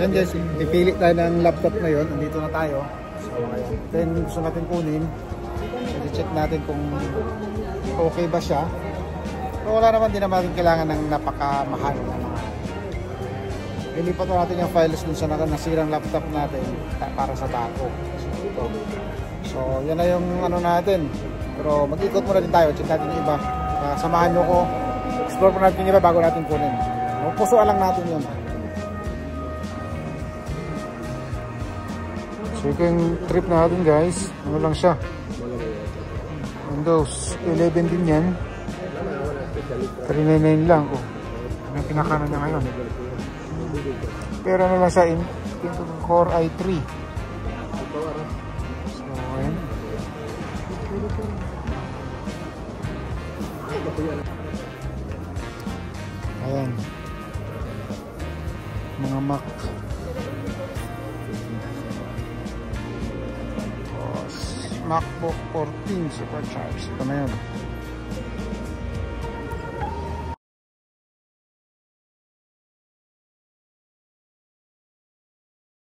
Yan guys, pipili tayo ng laptop ngayon. Nandito na tayo. So, ayan. Then gusto natin kunin. I-check natin kung okay ba siya. Pero wala naman din naman kailangan ng napakamahal na mga. Ilipat natin yung files dun sa nasirang laptop natin para sa bago. So yan na yung ano natin. Pero mag-ikot muna din tayo. Check natin yung iba. Samahan nyo ko. Explore pa natin yung iba bago natin kunin. Pusuan lang natin yun. So yung trip natin guys, ano lang siya, Windows 11 din yan, 399 lang. Ang pinakanan niya ngayon, pero ano lang siya, Core i3. So ayan, ayan mga Mac. MacBook 14 Supercharged. Ito na yun.